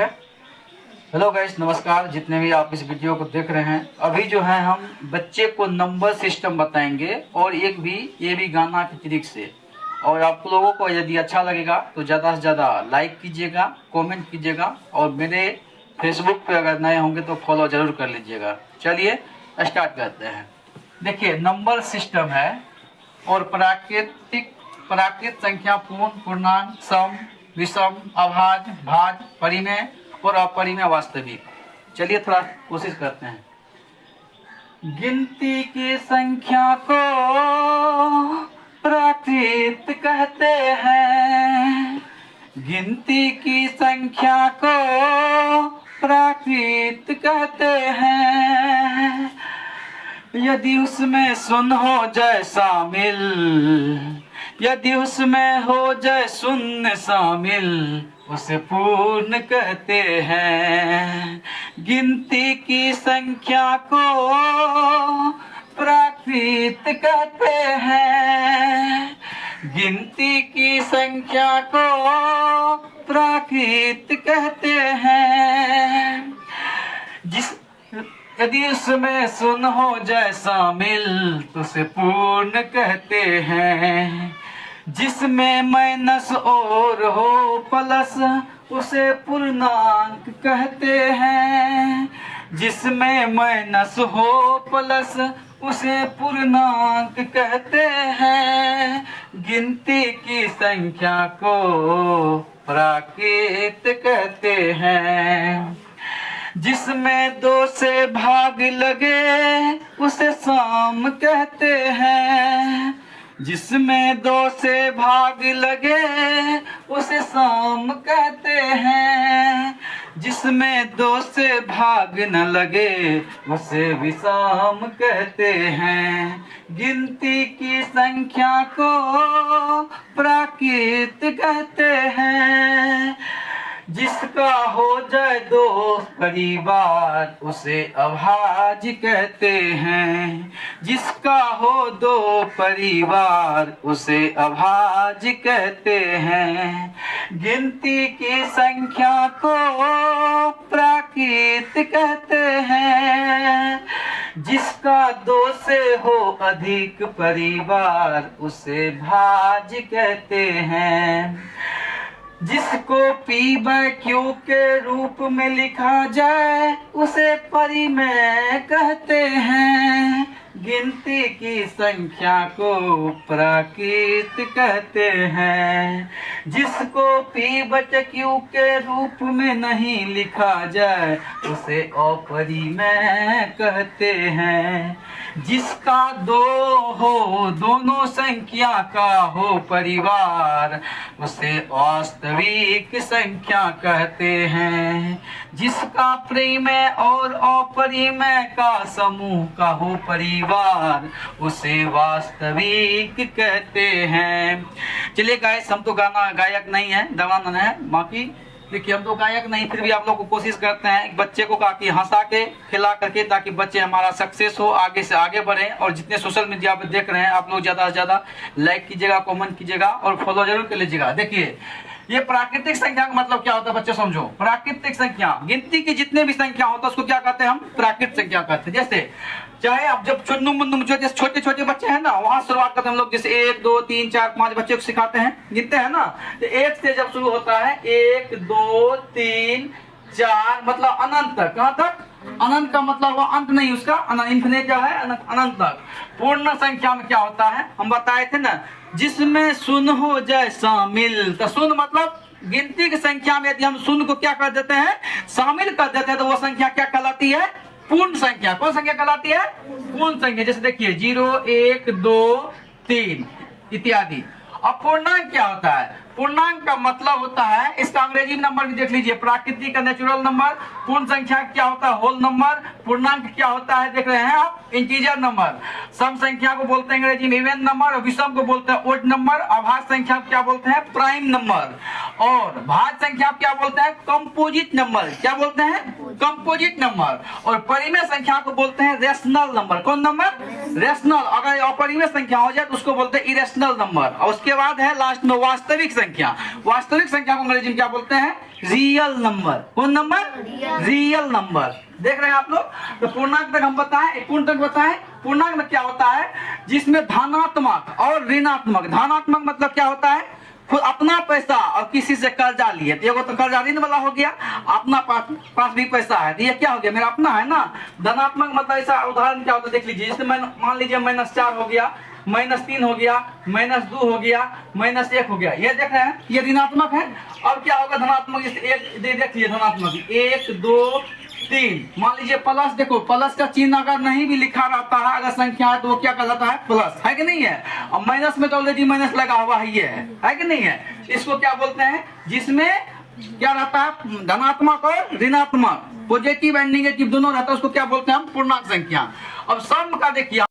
है। Hello guys, नमस्कार। जितने भी आप इस वीडियो को देख रहे हैं, अभी जो है हम बच्चे को नंबर सिस्टम बताएंगे और एक भी ये भी गाना की ट्रिक से। और आप लोगों को यदि अच्छा लगेगा तो ज़्यादा से ज़्यादा लाइक कीजिएगा, कमेंट कीजिएगा और मेरे फेसबुक पे अगर नए होंगे तो फॉलो ज़रूर कर लीजिएगा। चलिए स्टार्ट करते हैं। देखिए, नंबर सिस्टम है और प्राकृत संख्या, पूर्ण, पूर्णांक, सम, विषम, अभाज्य, भाज्य, परिमेय और अपरिमेय वास्तविक। चलिए थोड़ा कोशिश करते हैं। गिनती की संख्या को प्राकृत कहते हैं। गिनती की संख्या को प्राकृत कहते हैं। यदि उसमें शून्य हो जाए शामिल, यदि उसमें हो जाए शून्य शामिल, उसे पूर्ण कहते हैं। गिनती की संख्या को प्राकृत कहते हैं। गिनती की संख्या को प्राकृत कहते हैं। यदि उसमें शून्य हो जाए शामिल तो उसे पूर्ण कहते हैं। जिसमें माइनस और हो प्लस उसे पूर्णांक कहते हैं। जिसमें माइनस हो प्लस उसे पूर्णांक कहते हैं। गिनती की संख्या को प्राकृत कहते हैं। जिसमें 2 से भाग लगे उसे सम कहते हैं। जिसमें 2 से भाग लगे उसे सम कहते हैं। जिसमें 2 से भाग न लगे उसे विषम कहते हैं। गिनती की संख्या को प्राकृत कहते हैं। जिसका हो जाए 2 परिवार उसे अभाज्य कहते हैं। जिसका हो 2 परिवार उसे अभाज्य कहते हैं। गिनती की संख्या को प्राकृत कहते हैं। जिसका 2 से हो अधिक परिवार उसे भाज्य कहते हैं। जिसको पी बाय क्यू के रूप में लिखा जाए उसे परिमेय कहते हैं। गिनती की संख्या को प्राकृत कहते हैं। जिसको पी बटे क्यू के रूप में नहीं लिखा जाए उसे अपरिमेय कहते हैं। जिसका 2 हो दोनों संख्या का हो परिवार उसे वास्तविक संख्या कहते हैं। जिसका परिमेय और अपरिमेय का समूह का हो परिवार उसे वास्तविक कहते हैं। चलिए गाइस, हम तो गाना गायक नहीं है, दवानन है। बाकी देखिए, हम तो गायक नहीं, फिर भी आप लोग को कोशिश करते हैं एक बच्चे को काफी हंसा के खिला करके, ताकि बच्चे हमारा सक्सेस हो, आगे से आगे बढ़े। और जितने सोशल मीडिया पे देख रहे हैं आप लोग, ज्यादा से ज्यादा लाइक कीजिएगा, कमेंट कीजिएगा और फॉलो जरूर कर लीजिएगा। देखिए, ये प्राकृतिक संख्या का मतलब क्या होता है बच्चे, समझो। प्राकृतिक संख्या, गिनती की जितने भी संख्या होता है उसको क्या कहते हैं हम? प्राकृतिक संख्या कहते हैं। जैसे चाहे आप जब छोटे छोटे बच्चे हैं ना, वहां शुरुआत करते हैं हम लोग। जैसे 1 2 3 4 5 बच्चे को सिखाते हैं, गिनते हैं ना। तो 1 से जब शुरू होता है 1 2 3 4 मतलब अनंत तक। कहां तक? अनंत का मतलब वो अंत नहीं, उसका इन्फिनिट जो है अनंत तक। पूर्ण संख्या में क्या होता है हम बताए थे ना, जिसमें शून्य हो जाए शामिल। तो शून्य मतलब गिनती की संख्या में यदि हम शून्य को क्या कर देते हैं? शामिल कर देते हैं, तो वो संख्या क्या कहलाती है? पूर्ण संख्या। कौन संख्या कहलाती है? पूर्ण संख्या। जैसे देखिए 0 1 2 3 इत्यादि। अब पूर्णांक क्या होता है? पूर्णांक का मतलब होता है, इसका अंग्रेजी नंबर भी देख लीजिए, प्राकृतिक का नेचुरल नंबर। पूर्ण संख्या क्या होता है? Whole number. पूर्णांक क्या होता है? देख रहे हैं आप, इंटीजर नंबर। सम संख्या को बोलते हैं अंग्रेजी में इवन नंबर, और विषम को बोलते हैं ओड नंबर। अभाज्य संख्या को क्या बोलते हैं? Prime number. और भाज्य संख्या क्या बोलते हैं? Composite number. क्या बोलते हैं? Composite number. और परिमेय संख्या को बोलते हैं रेशनल नंबर। कौन नंबर? रेशनल। अगर अपरिमेय संख्या हो जाए तो उसको बोलते हैं इरेशनल नंबर। और उसके बाद है लास्ट में वास्तविक संख्या। वास्तविक संख्या को अंग्रेजी में क्या बोलते हैं? Real number. कौन नंबर? Real number. देख रहे हैं आप लोग। तो पूर्णांक तक हम बताएं, पूर्णांक बताएं। पूर्णांक में क्या होता है? जिसमें धनात्मक और ऋणात्मक। धनात्मक मतलब क्या होता है? खुद अपना पैसा और किसी से कर्जा लिए, तो ये तो कर्जा ऋण वाला हो गया। अपना पास भी पैसा है तो ये क्या हो गया? मेरा अपना है ना। धनात्मक मतलब ऐसा उदाहरण क्या होता है देख लीजिए। जैसे मान लीजिए -4 हो गया, -3 हो गया, -2 हो गया, -1 हो गया। ये देख रहे हैं, ये ऋणात्मक है। अब क्या होगा धनात्मक? जैसे एक देख लीजिए धनात्मक 1 2 3। मान लीजिए प्लस, देखो प्लस का चिन्ह अगर नहीं भी लिखा रहता है, अगर संख्या है तो वो क्या कहलाता है? प्लस, है कि नहीं है? और माइनस में तो ऑलरेडी माइनस लगा हुआ है, ये है कि नहीं है? इसको क्या बोलते हैं? जिसमें क्या रहता है? धनात्मक और ऋणात्मक, पॉजिटिव एंड नेगेटिव दोनों रहता है, उसको क्या बोलते हैं हम? पूर्णांक संख्या। अब सम का देखिए